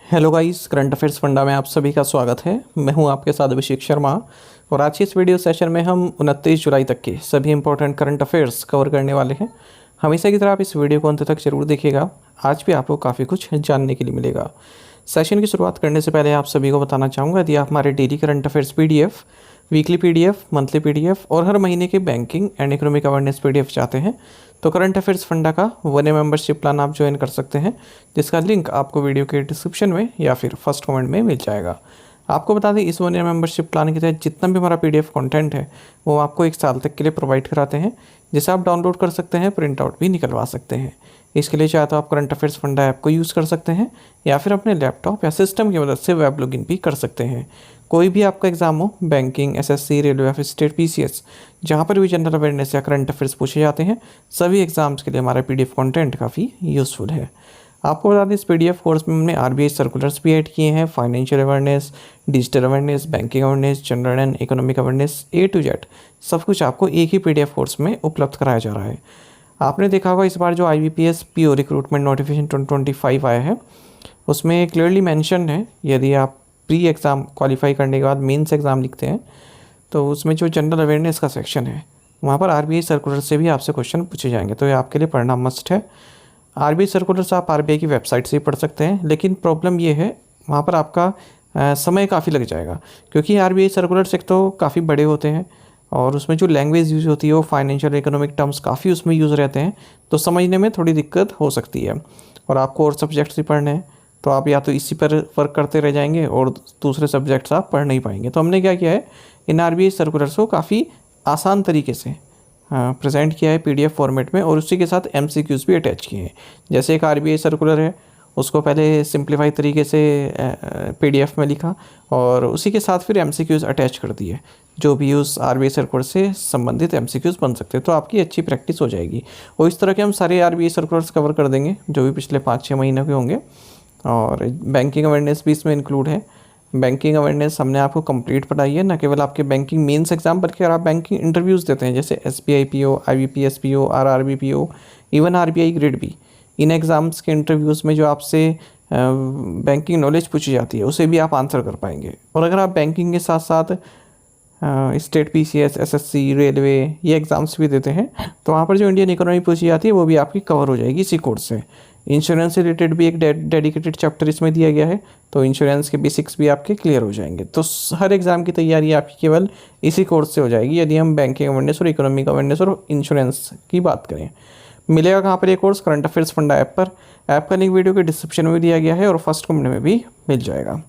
Hello guys, current affairs funda में आप सभी का स्वागत है। मैं हूं आपके साथ अभिषेक शर्मा और आज की इस वीडियो सेशन में हम 29 जुलाई तक के सभी इंपॉर्टेंट करंट अफेयर्स कवर करने वाले हैं। हमेशा की तरह आप इस वीडियो को अंत तक जरूर देखिएगा। आज भी आपको काफ़ी कुछ जानने के लिए मिलेगा। सेशन की शुरुआत करने से पहले आप सभी को बताना चाहूँगा, यदि आप हमारे daily current affairs PDF, weekly PDF, monthly PDF और हर महीने के banking and economic awareness PDF चाहते हैं तो करंट अफेयर्स फंडा का 1 मेंबरशिप प्लान आप ज्वाइन कर सकते हैं, जिसका लिंक आपको वीडियो के डिस्क्रिप्शन में या फिर फर्स्ट कमेंट में मिल जाएगा। आपको बता दें, इस 1 मेंबरशिप प्लान के तहत जितना भी हमारा पीडीएफ कंटेंट है वो आपको 1 साल तक के लिए प्रोवाइड कराते हैं, जिसे आप डाउनलोड कर सकते हैं, प्रिंट आउट भी निकलवा सकते हैं। इसके लिए चाहे तो आप करंट अफेयर्स फंडा ऐप को यूज़ कर सकते हैं या फिर अपने लैपटॉप या सिस्टम की मदद से वेब लॉगिन भी कर सकते हैं। कोई भी आपका एग्जाम हो, बैंकिंग, एसएससी, रेलवे या फिर स्टेट पीसीएस, जहाँ पर भी जनरल अवेयरनेस या करंट अफेयर्स पूछे जाते हैं, सभी एग्जाम्स के लिए हमारा पीडीएफ कंटेंट काफ़ी यूज़फुल है। आपको बता दें, इस पीडीएफ कोर्स में हमने आरबीआई सर्कुलर्स भी ऐड किए हैं, financial awareness, digital awareness, banking awareness, general and economic awareness, A to Z सब कुछ आपको एक ही पीडीएफ कोर्स में उपलब्ध कराया जा रहा है। आपने देखा होगा, इस बार जो IBPS PO रिक्रूटमेंट नोटिफिकेशन 2025 आया है, उसमें क्लियरली मेंशन है, यदि आप प्री एग्ज़ाम क्वालिफाई करने के बाद मेंस एग्ज़ाम लिखते हैं तो उसमें जो जनरल अवेयरनेस का सेक्शन है वहाँ पर आरबीआई सर्कुलर से भी आपसे क्वेश्चन पूछे जाएंगे, तो ये आपके लिए पढ़ना मस्ट है। आरबीआई सर्कुलर्स आप आरबीआई की वेबसाइट से ही पढ़ सकते हैं, लेकिन प्रॉब्लम ये है वहाँ पर आपका समय काफ़ी लग जाएगा, क्योंकि आरबीआई सर्कुलर्स एक तो काफ़ी बड़े होते हैं और उसमें जो लैंग्वेज यूज़ होती है वो फाइनेंशियल इकोनॉमिक टर्म्स काफ़ी उसमें यूज़ रहते हैं, तो समझने में थोड़ी दिक्कत हो सकती है। और आपको और सब्जेक्ट्स भी पढ़ने हैं तो आप या तो इसी पर वर्क करते रह जाएंगे और दूसरे सब्जेक्ट्स आप पढ़ नहीं पाएंगे। तो हमने क्या किया है, इन आरबीआई सर्कुलर्स को काफ़ी आसान तरीके से प्रेजेंट किया है पीडीएफ फॉर्मेट में, और उसी के साथ एमसीक्यूज़ भी अटैच किए हैं। जैसे एक आरबीआई सर्कुलर है, उसको पहले सिंप्लीफाई तरीके से पीडीएफ में लिखा और उसी के साथ फिर एमसीक्यूज़ अटैच कर दिए, जो भी उस आरबीआई सर्कुलर से संबंधित एमसीक्यूज़ बन सकते हैं, तो आपकी अच्छी प्रैक्टिस हो जाएगी। और इस तरह के हम सारे आरबीआई सर्कुलर्स कवर कर देंगे जो भी पिछले 5-6 महीने के होंगे। और बैंकिंग अवेयरनेस भी इसमें इंक्लूड है। बैंकिंग अवेयरनेस हमने आपको कंप्लीट पढ़ाई है, न केवल आपके बैंकिंग मेंस एग्जाम, बल्कि अगर आप बैंकिंग इंटरव्यूज़ देते हैं जैसे SBI PO, IBPS PO, RRB PO, even RBI grade B, इन एग्ज़ाम्स के इंटरव्यूज़ में जो आपसे बैंकिंग नॉलेज पूछी जाती है उसे भी आप आंसर कर पाएंगे। और अगर आप बैंकिंग के साथ साथ स्टेट पीसीएस, एसएससी, रेलवे ये एग्ज़ाम्स भी देते हैं तो वहाँ पर जो इंडियन इकोनॉमी पूछी जाती है वो भी आपकी कवर हो जाएगी इसी कोर्स से। इंश्योरेंस से रिलेटेड भी एक डेडिकेटेड चैप्टर इसमें दिया गया है, तो इंश्योरेंस के बेसिक्स भी आपके क्लियर हो जाएंगे। तो हर एग्ज़ाम की तैयारी आपकी केवल इसी कोर्स से हो जाएगी, यदि हम बैंकिंग अवेयरनेस और इकोनॉमिक अवेयरनेस और इंश्योरेंस की बात करें। मिलेगा कहाँ पर ये course? Current affairs funda app पर। ऐप का लिंक वीडियो के डिस्क्रिप्शन में भी दिया गया है और फर्स्ट कमेंट में भी मिल जाएगा,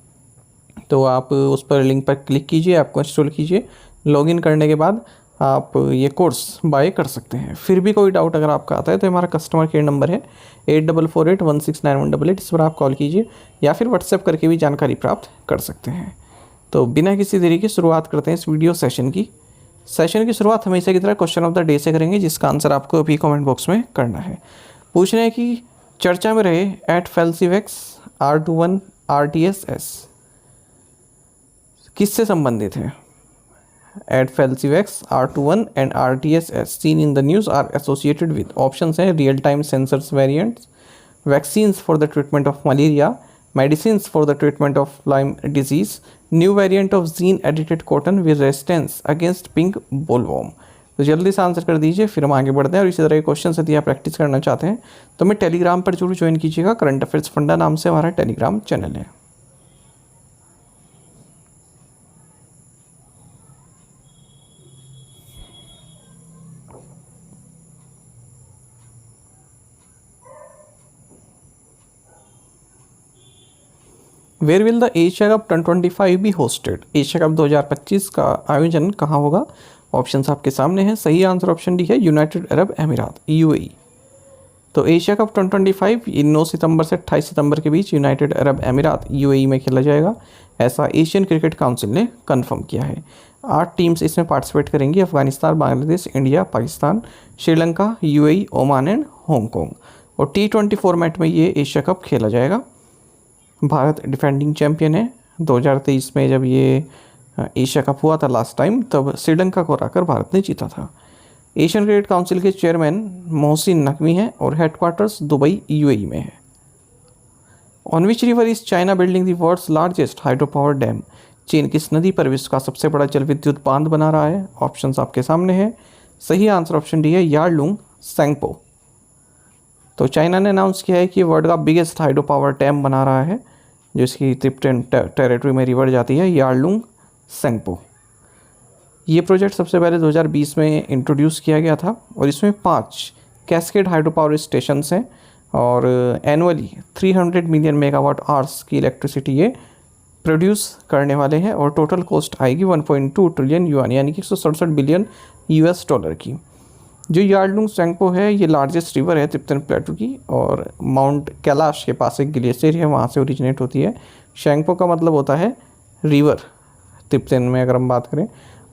तो आप उस पर लिंक पर क्लिक कीजिए, ऐप को इंस्टॉल कीजिए। लॉगिन करने के बाद आप ये कोर्स बाय कर सकते हैं। फिर भी कोई डाउट अगर आपका आता है तो हमारा कस्टमर केयर नंबर है 8448169188, इस पर आप कॉल कीजिए या फिर व्हाट्सएप करके भी जानकारी प्राप्त कर सकते हैं। तो बिना किसी देरी के शुरुआत करते हैं इस वीडियो सेशन की। सेशन की शुरुआत हमेशा की तरह क्वेश्चन ऑफ द डे से करेंगे, जिसका आंसर आपको अभी कमेंट बॉक्स में करना है। पूछ रहे हैं कि चर्चा में रहे एट फेल्सिवेक्स R21 RTSS किससे संबंधित है? At Falsivex, R21 and RTSS seen in the news are associated with options हैं real-time sensors variants, vaccines for the treatment of malaria, medicines for the treatment of Lyme disease, new variant of gene-edited cotton with resistance against pink bollworm। तो जल्दी से answer कर दीजिए, फिर हम आगे बढ़ते हैं। और इसी तरह के क्वेश्चन यदि आप प्रैक्टिस करना चाहते हैं तो हमें टेलीग्राम पर जरूर ज्वाइन कीजिएगा। करंट अफेयर्स फंडा नाम से हमारा टेलीग्राम चैनल है। Where will the Asia Cup 2025 be hosted? Asia Cup 2025 का आयोजन कहाँ होगा? ऑप्शंस आपके सामने हैं। सही आंसर ऑप्शन डी है यूनाइटेड अरब अमीरात, यूएई। तो एशिया कप 2025 ये 9 सितंबर से 28 सितंबर के बीच यूनाइटेड अरब अमीरात यूएई में खेला जाएगा, ऐसा एशियन क्रिकेट काउंसिल ने कंफर्म किया है। 8 टीम्स इसमें पार्टिसिपेट करेंगी, Afghanistan, Bangladesh, India, Pakistan, Sri Lanka, UAE, Oman and Hong Kong. और T20 फॉर्मेट में ये एशिया कप खेला जाएगा। भारत डिफेंडिंग चैंपियन है। 2023 में जब ये एशिया कप हुआ था लास्ट टाइम, तब श्रीलंका को हराकर भारत ने जीता था। एशियन क्रिकेट काउंसिल के चेयरमैन मोहसिन नकवी हैं और हेडक्वार्टर्स दुबई यूएई में है। On which river is China building the world's largest hydro power dam? चीन किस नदी पर विश्व का सबसे बड़ा जल विद्युत बांध बना रहा है? ऑप्शंस आपके सामने हैं। सही आंसर ऑप्शन डी है यारलुंग सेंगपो। तो चाइना ने अनाउंस किया है कि वर्ल्ड का बिगेस्ट हाइड्रो पावर डैम बना रहा है, जो इसकी तिब्बतन टेरिटरी में रिवर जाती है, यारलुंग सेंगपो। ये प्रोजेक्ट सबसे पहले 2020 में इंट्रोड्यूस किया गया था और इसमें 5 कैस्केड हाइड्रो पावर स्टेशन हैं और एनुअली 300 मिलियन मेगावाट आवर्स की इलेक्ट्रिसिटी ये प्रोड्यूस करने वाले हैं और टोटल कॉस्ट आएगी 1.2 ट्रिलियन युआन यानी कि 167 बिलियन यूएस डॉलर की। जो यारलुंग सेंगपो है ये लार्जेस्ट रिवर है तिब्बतन प्लेटू की और माउंट कैलाश के पास एक ग्लेशियर है, वहाँ से ओरिजिनेट होती है। शेंगपो का मतलब होता है रिवर तिब्बतन में अगर हम बात करें।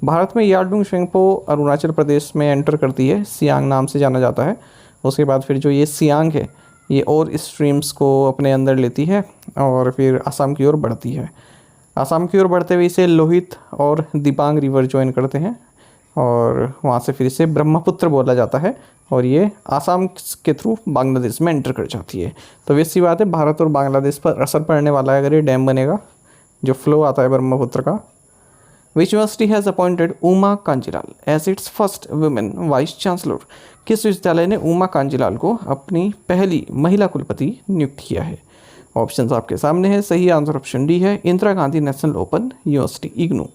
भारत में यारलुंग सेंगपो अरुणाचल प्रदेश में एंटर करती है, सियांग नाम से जाना जाता है। उसके बाद फिर जो ये सियांग है ये और स्ट्रीम्स को अपने अंदर लेती है और फिर असम की ओर बढ़ती है। असम की ओर बढ़ते हुए इसे लोहित और दिबांग रिवर ज्वाइन करते हैं और वहाँ से फिर इसे ब्रह्मपुत्र बोला जाता है और ये आसाम के थ्रू बांग्लादेश में एंटर कर जाती है। तो वैसी बात है, भारत और बांग्लादेश पर असर पड़ने वाला है अगर ये डैम बनेगा, जो फ्लो आता है ब्रह्मपुत्र का। Which university has appointed Uma Kanjilal as its first woman vice chancellor? किस विश्वविद्यालय ने उमा कांजीलाल को अपनी पहली महिला कुलपति नियुक्त किया है? ऑप्शंस आपके सामने है। सही आंसर ऑप्शन डी है Indira Gandhi national open university IGNOU.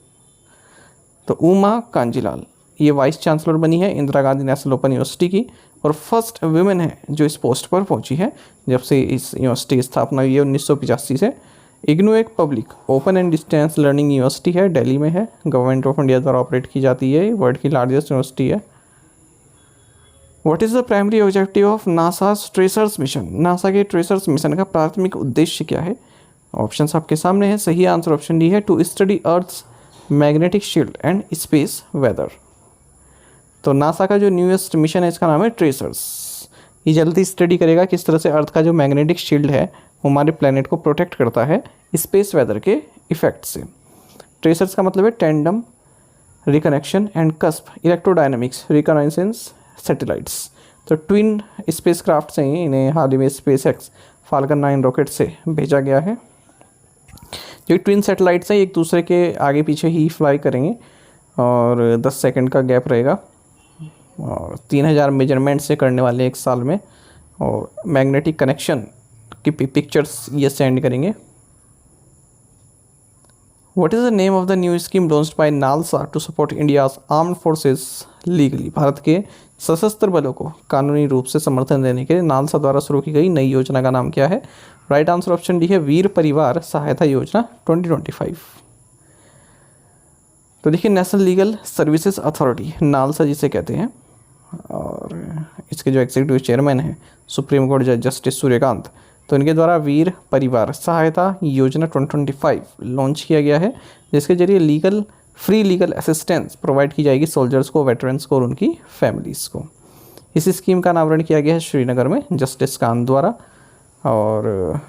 तो उमा कांजीलाल ये वाइस चांसलर बनी है Indira Gandhi national open university की और फर्स्ट वुमेन है जो इस पोस्ट पर पहुंची है जब से इस यूनिवर्सिटी की स्थापना हुई है 1985 से। इग्नू एक public open and distance learning university है, दिल्ली में है, गवर्नमेंट ऑफ इंडिया द्वारा ऑपरेट की जाती है, वर्ल्ड की लार्जेस्ट यूनिवर्सिटी है। What is the primary objective of NASA tracers mission? NASA के ट्रेसर्स मिशन का प्राथमिक उद्देश्य क्या है? ऑप्शंस आपके सामने है। सही आंसर ऑप्शन डी है to study Earth's magnetic shield and space weather. तो नासा का जो न्यूएस्ट मिशन है इसका नाम है ट्रेसर्स। ये जल्दी स्टडी करेगा किस तरह से अर्थ का जो मैग्नेटिक शील्ड है वो हमारे प्लेनेट को प्रोटेक्ट करता है स्पेस वेदर के इफेक्ट से। ट्रेसर्स का मतलब है tandem reconnection and cusp electrodynamics reconnaissance satellites. तो ट्विन स्पेस क्राफ्ट से ही इन्हें हाल ही में स्पेस एक्स फाल्कन 9 रॉकेट से भेजा गया है। जो ट्विन सैटेलाइट्स हैं एक दूसरे के आगे पीछे ही फ्लाई करेंगे और 10 सेकंड का गैप रहेगा और 3000 मेजरमेंट से करने वाले एक साल में और मैग्नेटिक कनेक्शन की पिक्चर्स ये सेंड करेंगे। What is the name of the new scheme launched by NALSA to support India's armed forces legally? Bharat के सशस्त्र बलों को कानूनी रूप से समर्थन देने के लिए नालसा द्वारा शुरू की गई नई योजना का नाम क्या है? राइट आंसर ऑप्शन डी है वीर परिवार सहायता योजना 2025। तो देखिए national legal services authority NALSA जिसे कहते हैं और इसके जो एग्जीक्यूटिव चेयरमैन हैं सुप्रीम कोर्ट जज जस्टिस सूर्यकांत, तो इनके द्वारा वीर परिवार सहायता योजना 2025 लॉन्च किया गया है जिसके जरिए फ्री लीगल असिस्टेंस प्रोवाइड की जाएगी सोल्जर्स को, वेटरन्स को और उनकी फैमिलीज़ को। इस स्कीम का अनावरण किया गया है श्रीनगर में जस्टिस कांत द्वारा और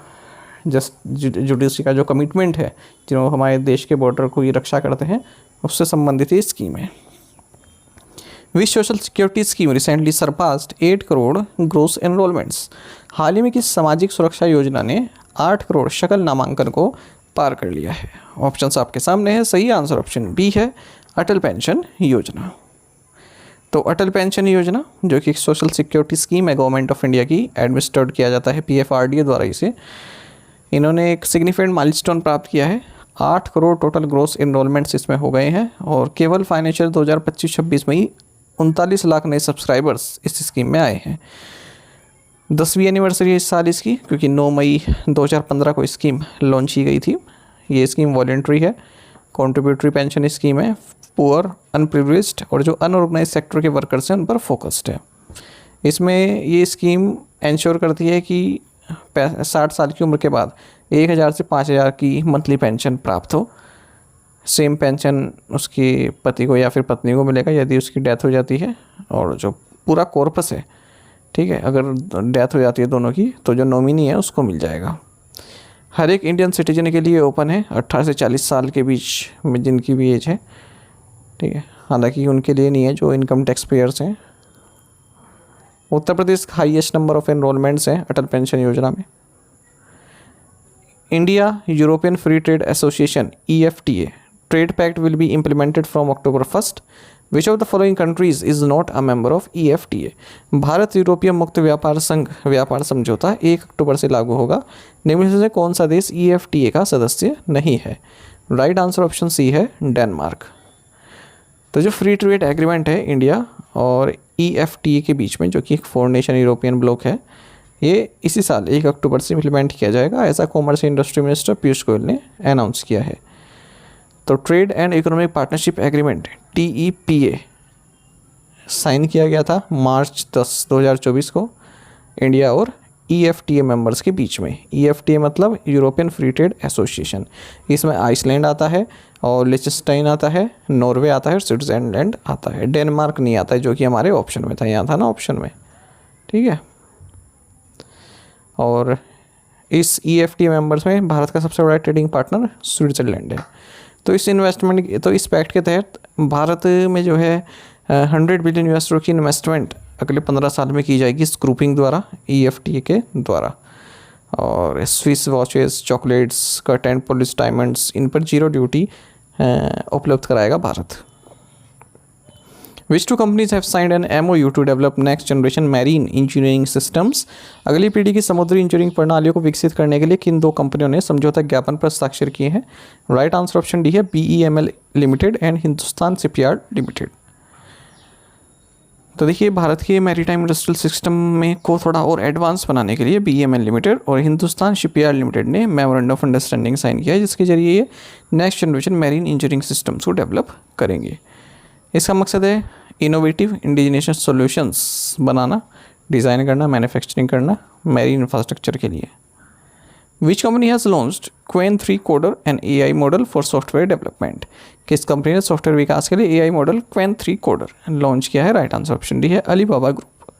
जुडिशरी का जो कमिटमेंट है जिन्होंने हमारे देश के बॉर्डर को ये रक्षा करते हैं उससे संबंधित ये स्कीम है। Which social security scheme recently surpassed 8 crore gross enrolments? हाल ही में किस सामाजिक सुरक्षा योजना ने 8 करोड़ शकल नामांकन को पार कर लिया है? ऑप्शंस आपके सामने है। सही आंसर ऑप्शन बी है अटल पेंशन योजना। तो अटल पेंशन योजना जो कि एक सोशल सिक्योरिटी स्कीम है गवर्नमेंट ऑफ इंडिया की, एडमिनिस्ट्रेट किया जाता है PFRDA द्वारा इसे। इन्होंने एक सिग्निफिकेंट माइलस्टोन प्राप्त किया है, 8 करोड़ टोटल ग्रोस एनरोलमेंट्स इसमें हो गए हैं और केवल फाइनेंशियल 2025-26 में ही 39 लाख नए सब्सक्राइबर्स इस स्कीम में आए हैं। 10वीं एनिवर्सरी है इस साल इसकी क्योंकि 9 मई 2015 को स्कीम लॉन्च की गई थी। ये स्कीम वॉलेंट्री है, कॉन्ट्रीब्यूटरी पेंशन स्कीम है, पुअर अनप्रिविलेज्ड और जो अनऑर्गेनाइज सेक्टर के वर्कर्स हैं उन पर फोकस्ड है। इसमें ये स्कीम इंश्योर करती है कि 60 साल की उम्र के बाद 1000 से 5000 की मंथली पेंशन प्राप्त हो। सेम पेंशन उसके पति को या फिर पत्नी को मिलेगा यदि उसकी डेथ हो जाती है और जो पूरा कॉर्पस है, ठीक है, अगर डेथ हो जाती है दोनों की तो जो नॉमिनी है उसको मिल जाएगा। हर एक इंडियन सिटीजन के लिए ओपन है 18 से 40 साल के बीच में जिनकी भी एज है, ठीक है, हालांकि उनके लिए नहीं है जो इनकम टैक्स पेयर्स हैं। उत्तर प्रदेश का हाईएस्ट नंबर ऑफ एनरोलमेंट्स हैं अटल पेंशन योजना में। India European Free Trade Association EFTA trade pact will be implemented from October 1st. Which of the following countries is not a member of EFTA? Bharat यूरोपीय मुक्त व्यापार संघ व्यापार समझौता 1 अक्टूबर से लागू होगा। निम्न में से कौन सा देश EFTA का सदस्य नहीं है? राइट आंसर ऑप्शन सी है डेनमार्क। तो जो फ्री ट्रेड एग्रीमेंट है इंडिया और EFTA के बीच में, जो कि एक 4 नेशन यूरोपियन ब्लॉक है, ये इसी साल 1 अक्टूबर से इम्प्लीमेंट किया जाएगा, ऐसा commerce industry minister Piyush Goyal ने अनाउंस किया है। तो trade and economic partnership agreement TEPA sign किया गया था मार्च 10, 2024 को इंडिया और EFTA मेंबर्स के बीच में। EFTA मतलब यूरोपियन फ्री ट्रेड एसोसिएशन। इसमें आइसलैंड आता है और लिechtenstein आता है, नॉर्वे आता है और स्विट्ज़रलैंड आता है। डेनमार्क नहीं आता है, जो कि हमारे ऑप्शन में था, यहाँ था ना ऑप्शन में, ठीक है। और इस EFTA मेंबर्स में भारत का सबसे बड़ा ट्रेडिंग पार्टनर स्विट्ज़रलैंड है। तो इस पैक्ट के तहत भारत में जो है 100 बिलियन यूएस की इन्वेस्टमेंट अगले 15 साल में की जाएगी इस ग्रुपिंग द्वारा, EFTA के द्वारा। और Swiss watches, chocolates, cut and polish diamonds, इन पर 0 ड्यूटी उपलब्ध कराएगा Bharat. Which two companies have signed an MOU to develop next generation marine engineering systems? अगली पीढ़ी की समुद्री इंजीनियरिंग प्रणालियों को विकसित करने के लिए किन 2 कंपनियों ने समझौता ज्ञापन पर हस्ताक्षर किए हैं? राइट आंसर ऑप्शन डी है BEML limited and Hindustan shipyard limited. तो देखिए, भारत के मैरीटाइम इंडस्ट्रियल सिस्टम में को थोड़ा और एडवांस बनाने के लिए BEML लिमिटेड और हिंदुस्तान शिपयार्ड लिमिटेड ने मेमोरेंडम ऑफ अंडरस्टैंडिंग साइन किया है, जिसके जरिए ये next generation marine engineering systems को डेवलप करेंगे। इसका मकसद है इनोवेटिव इंडिजिनियस सॉल्यूशंस बनाना, डिज़ाइन करना, मैन्युफैक्चरिंग करना मैरीन इंफ्रास्ट्रक्चर के लिए। Which company has launched Qwen 3 coder and AI model for software development? किस कंपनी ने सॉफ्टवेयर विकास के लिए AI model Qwen 3 coder launch किया है? राइट आंसर ऑप्शन डी है अलीबाबा ग्रुप।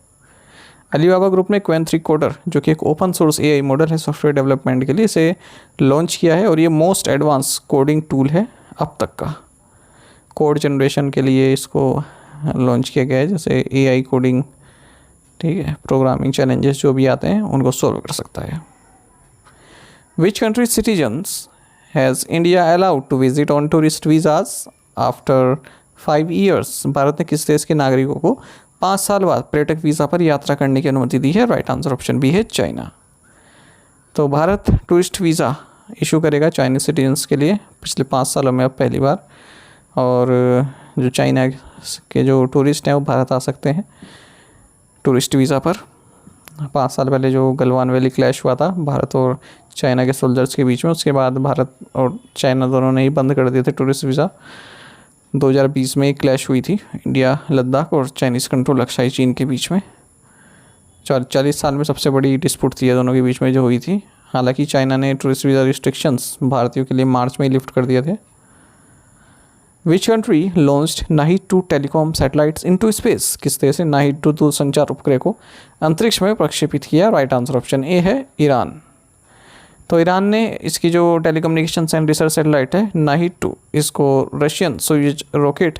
अलीबाबा ग्रुप ने Qwen 3 कोडर, जो कि एक ओपन सोर्स AI मॉडल है सॉफ्टवेयर डेवलपमेंट के लिए, इसे लॉन्च किया है और ये मोस्ट एडवांस कोडिंग टूल है अब तक का। कोड जनरेशन के लिए इसको लॉन्च किया गया है, जैसे AI कोडिंग, ठीक है, प्रोग्रामिंग चैलेंजेस जो भी आते हैं उनको सॉल्व कर सकता है। Which country citizens has India allowed to visit on tourist visas after 5 years? Bharat ने किस देश के नागरिकों को 5 साल बाद पर्यटक वीज़ा पर यात्रा करने की अनुमति दी है? राइट आंसर ऑप्शन बी है चाइना। तो भारत टूरिस्ट वीज़ा इशू करेगा चाइनीज सिटीजन्स के लिए पिछले 5 सालों में अब पहली बार, और जो चाइना के जो टूरिस्ट हैं वो भारत आ सकते हैं टूरिस्ट वीज़ा पर। 5 साल पहले जो गलवान वैली क्लैश हुआ था भारत और चाइना के सोल्जर्स के बीच में, उसके बाद भारत और चाइना दोनों ने ही बंद कर दिए थे टूरिस्ट वीज़ा। 2020 में एक क्लैश हुई थी इंडिया, लद्दाख और चाइनीज़ कंट्रोल अक्साई चीन के बीच में। 40 साल में सबसे बड़ी डिस्प्यूट थी दोनों के बीच में जो हुई थी। हालांकि चाइना ने टूरिस्ट वीज़ा रिस्ट्रिक्शंस भारतीयों के लिए मार्च में ही लिफ्ट कर दिए थे। Which country launched Nahid 2 telecom satellites into space? किस देश ने नाहिद 2 दूरसंचार उपग्रह को अंतरिक्ष में प्रक्षेपित किया? राइट आंसर ऑप्शन ए है ईरान। तो ईरान ने इसकी जो टेलीकम्युनिकेशन एंड रिसर्च सैटेलाइट है नाहिद 2, इसको रशियन सोयूज रॉकेट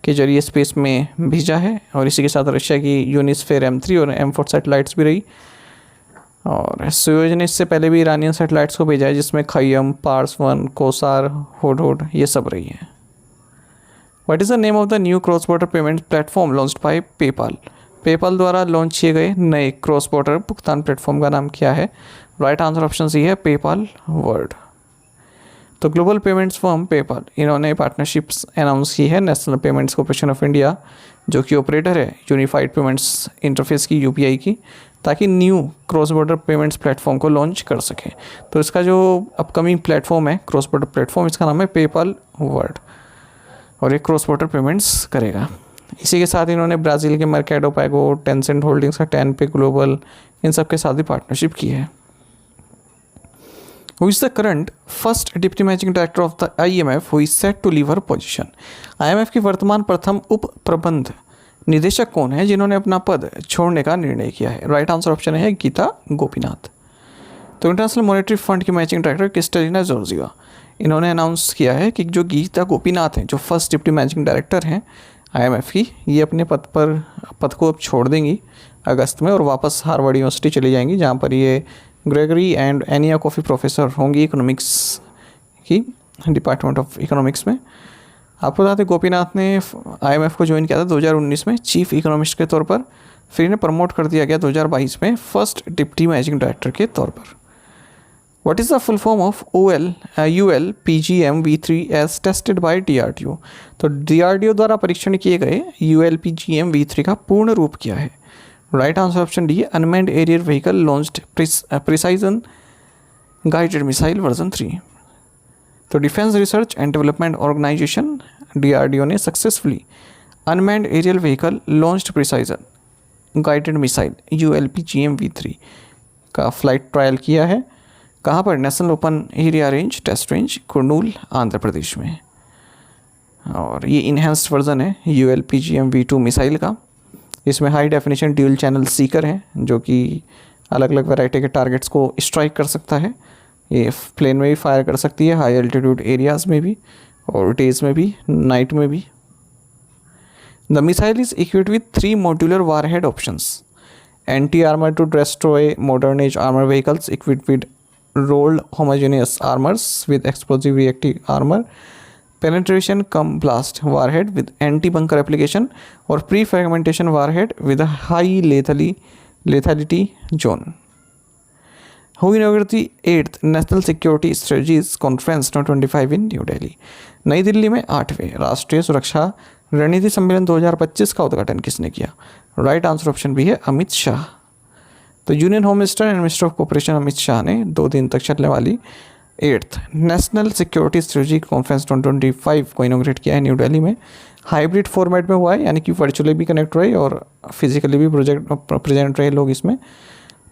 के जरिए स्पेस में भेजा है, और इसी के साथ रशिया की यूनिस्फेयर M3 और M4 सैटेलाइट्स भी रही। और सोयूज ने इससे पहले भी ईरानियन सैटेलाइट्स को भेजा है, जिसमें खय्यम, पार्स 1, कोसार, हुडहुड ये सब रही है। What is the name of the new cross-border payment platform launched by PayPal? PayPal द्वारा लॉन्च किए गए नए क्रॉस बॉर्डर भुगतान प्लेटफॉर्म का नाम क्या है? राइट आंसर ऑप्शन सी है पेपाल वर्ल्ड। तो ग्लोबल पेमेंट्स फर्म पेपाल, इन्होंने पार्टनरशिप्स अनाउंस की है national payments corporation of India, जो कि ऑपरेटर है यूनिफाइड पेमेंट्स इंटरफेस की UPI की, ताकि new cross border payments platform को लॉन्च कर सके। तो इसका जो अपकमिंग प्लेटफॉर्म है क्रॉस बॉर्डर प्लेटफॉर्म, इसका नाम है पेपाल वर्ल्ड, और ये क्रॉस बॉर्डर पेमेंट्स करेगा। इसी के साथ इन्होंने ब्राज़ील के मर्केडो पैगो, टेंसेंट होल्डिंग्स का टेनपे ग्लोबल, इन सब के साथ भी पार्टनरशिप की है। Who is the current first deputy managing director of the IMF who is set to leave her position? IMF की वर्तमान प्रथम उप प्रबंध निदेशक कौन है जिन्होंने अपना पद छोड़ने का निर्णय किया है? राइट आंसर ऑप्शन है गीता गोपीनाथ। तो इंटरनेशनल मॉनेटरी फंड की मैनेजिंग डायरेक्टर क्रिस्टलिना जॉर्जिया, इन्होंने अनाउंस किया है कि जो गीता गोपीनाथ हैं, जो फर्स्ट डिप्टी मैनेजिंग डायरेक्टर हैं IMF की, ये अपने पद को अब छोड़ देंगी अगस्त में और वापस हार्वर्ड यूनिवर्सिटी चली जाएंगी, जहाँ पर ये Gregory and anyway coffee professor होंगी इकोनॉमिक्स की, डिपार्टमेंट ऑफ इकोनॉमिक्स में। आपको बता दें गोपीनाथ ने IMF को ज्वाइन किया था 2019 में चीफ इकोनॉमिस्ट के तौर पर, फिर इन्हें प्रमोट कर दिया गया 2022 में फर्स्ट डिप्टी मैनेजिंग डायरेक्टर के तौर पर। What is the full form of ULPGMV3 as tested by DRDO? तो DRDO द्वारा परीक्षण किए गए ULPGMV3 का पूर्ण रूप क्या है? Right answer option D, unmanned aerial vehicle launched precision guided missile version 3। तो defence research and development organisation DRDO ने successfully unmanned aerial vehicle launched precision guided missile ULPGMV3 का फ्लाइट ट्रायल किया है। कहाँ पर? National open area range test range Kurnool Andhra Pradesh में। और ये इन्हेंस्ड वर्जन है ULPGMV2 मिसाइल का। इसमें high definition dual channel Sikar है जो कि अलग अलग वैरायटी के टारगेट्स को स्ट्राइक कर सकता है। ये प्लेन में भी फायर कर सकती है, हाई एल्टीट्यूड एरियाज़ में भी, और डेज में भी, नाइट में भी। The missile is equipped with 3 modular warhead options, anti armour to destroy modern age armour vehicles equipped with rolled homogeneous armors with explosive reactive armor, penetration cum blast warhead with anti-bunker application, और pre-fragmentation warhead with a high lethality zone. Who inaugurated the 8th National Security Strategies Conference 2025 in New Delhi? नई दिल्ली में 8वें राष्ट्रीय सुरक्षा रणनीति सम्मेलन 2025 का उद्घाटन किसने किया? राइट आंसर ऑप्शन बी है अमित शाह। तो union home minister and minister of cooperation Amit Shah ने 2 दिन तक चलने वाली 8th national security strategy conference 2025 को इनोग्रेट किया है न्यू दिल्ली में। हाइब्रिड फॉर्मेट में हुआ है, यानी कि वर्चुअली भी कनेक्ट रहे और फिजिकली भी प्रेजेंट रहे लोग इसमें।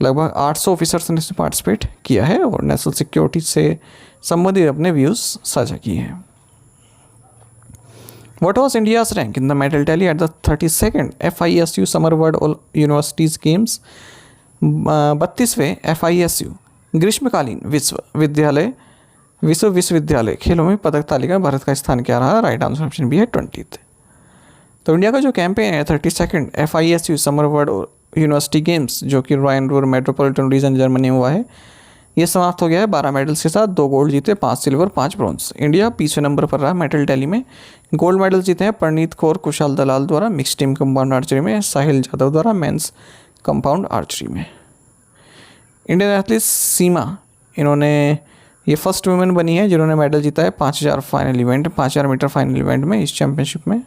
लगभग 800 ऑफिसर्स ने इसमें पार्टिसिपेट किया है और नेशनल सिक्योरिटी से संबंधित अपने व्यूज़ साझा किए हैं। What was India's rank in the medal tally at the 32nd FISU Summer World Universities Games? 32वें FISU ग्रीष्मकालीन विश्वविद्यालय खेलों में पदक तालिका भारत का स्थान क्या रहा? राइट आंसर ऑप्शन बी है 20th। तो इंडिया का जो कैंपेन है 32nd FISU summer world university games, जो कि रॉयन रूर मेट्रोपॉलिटन रीजन जर्मनी में हुआ है, ये समाप्त हो गया है 12 मेडल्स के साथ। 2 गोल्ड जीते, 5 सिल्वर, 5 ब्रॉन्ज। इंडिया 20वें नंबर पर रहा मेडल टैली में। गोल्ड मेडल जीते हैं परनीत कौर कुशाल दलाल द्वारा मिक्स टीम कंपाउंड आर्चरी में, साहिल यादव द्वारा मेंस कंपाउंड आर्चरी में। इंडियन एथलीट सीमा, इन्होंने ये फर्स्ट वुमेन बनी है जिन्होंने मेडल जीता है 5000 मीटर फाइनल इवेंट में इस चैम्पियनशिप में।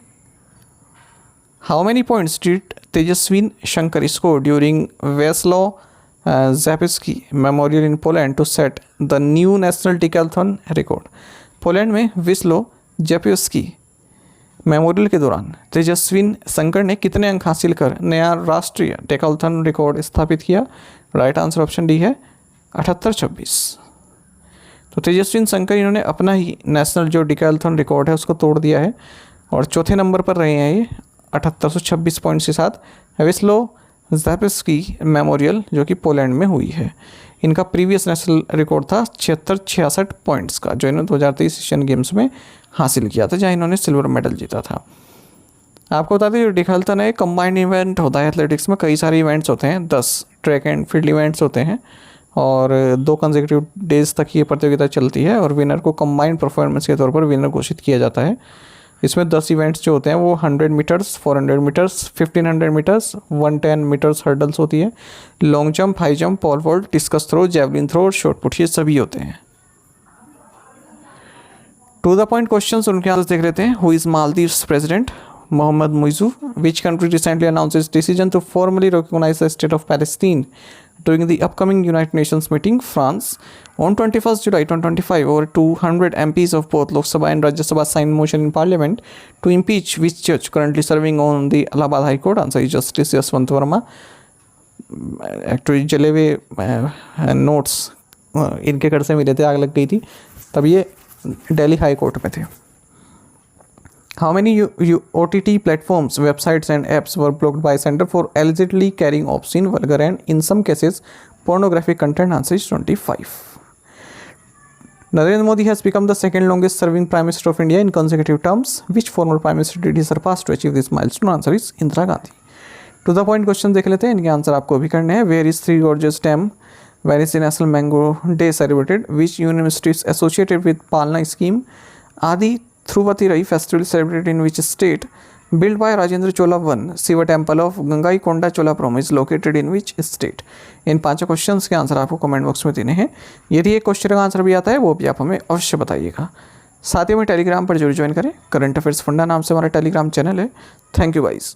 How many points did Tejaswin Shankar score during Wieslaw Czapiewski memorial in Poland to set the new national decathlon record? Poland में विस्लो ज़ॅपिस्की मेमोरियल के दौरान तेजस्विन शंकर ने कितने अंक हासिल कर नया राष्ट्रीय डेकाथलॉन रिकॉर्ड स्थापित किया? राइट आंसर ऑप्शन डी है 78-26। तो तेजस्विन शंकर इन्होंने अपना ही नेशनल जो डेकाथलॉन रिकॉर्ड है उसको तोड़ दिया है और चौथे नंबर पर रहे हैं ये 7826 पॉइंट्स के साथ। विस्लो ज़ॅपिस्की मेमोरियल जो कि पोलैंड में हुई है। इनका प्रीवियस नेशनल रिकॉर्ड था 76-66 पॉइंट्स का, जो इन्होंने 2023 एशियन गेम्स में हासिल किया था, जहाँ इन्होंने सिल्वर मेडल जीता था। आपको बता दें जो डेकाथलॉन है कंबाइंड इवेंट होता है। एथलेटिक्स में कई सारे इवेंट्स होते हैं, 10 ट्रैक एंड फील्ड इवेंट्स होते हैं और 2 कंसेक्यूटिव डेज तक ये प्रतियोगिता चलती है और विनर को कंबाइंड परफॉर्मेंस के तौर पर विनर घोषित किया जाता है। इसमें 10 इवेंट्स जो होते हैं वो 100 metres, 400 metres, 1500 metres, 110 metres hurdles होती है, long jump, high jump, pole vault, discus throw, javelin throw और शॉट पुट, ये सभी होते हैं। टू द पॉइंट क्वेश्चंस, उनके आंसर देख लेते हैं। Who is Maldives president? Mohamed Muizzu. Which country recently announced its decision to formally recognise the state of Palestine during the upcoming United Nations meeting? France. On 21st July 2025, over 200 MPs of both Lok Sabha and Rajya Sabha signed motion in Parliament to impeach which judge currently serving on the Allahabad High Court? Answer is Justice Yashwant Verma. Actually जले हुए notes इनके घर से मिले थे, आग लग गई थी, तब ये दिल्ली हाई कोर्ट में थे। How many OTT platforms, websites and apps were blocked by Center for allegedly carrying obscene, vulgar and in some cases pornographic content? Answer is 25. Narendra Modi has become the second longest serving Prime Minister of India in consecutive terms. Which former Prime Minister did he surpass to achieve this milestone? Answer is Indira Gandhi. To the point question देख लेते हैं, इनके answer आपको भी करने हैं। Where is Three Gorges Dam? When is the National Mango Day celebrated? Which university is associated with Palna scheme? Adi Thruvati Rai festival celebrated in which state? Built by Rajendra Chola I, Shiva temple of Gangaikonda Cholapuram is located in which state? In 5 questions के answer आपको comment box में देने हैं। यदि एक question का answer भी आता है वो भी आप हमें अवश्य बताइएगा। साथ ही में टेलीग्राम पर जरूर ज्वाइन करें। करंट अफेयर्स फंडा नाम से हमारा टेलीग्राम चैनल है। Thank you guys.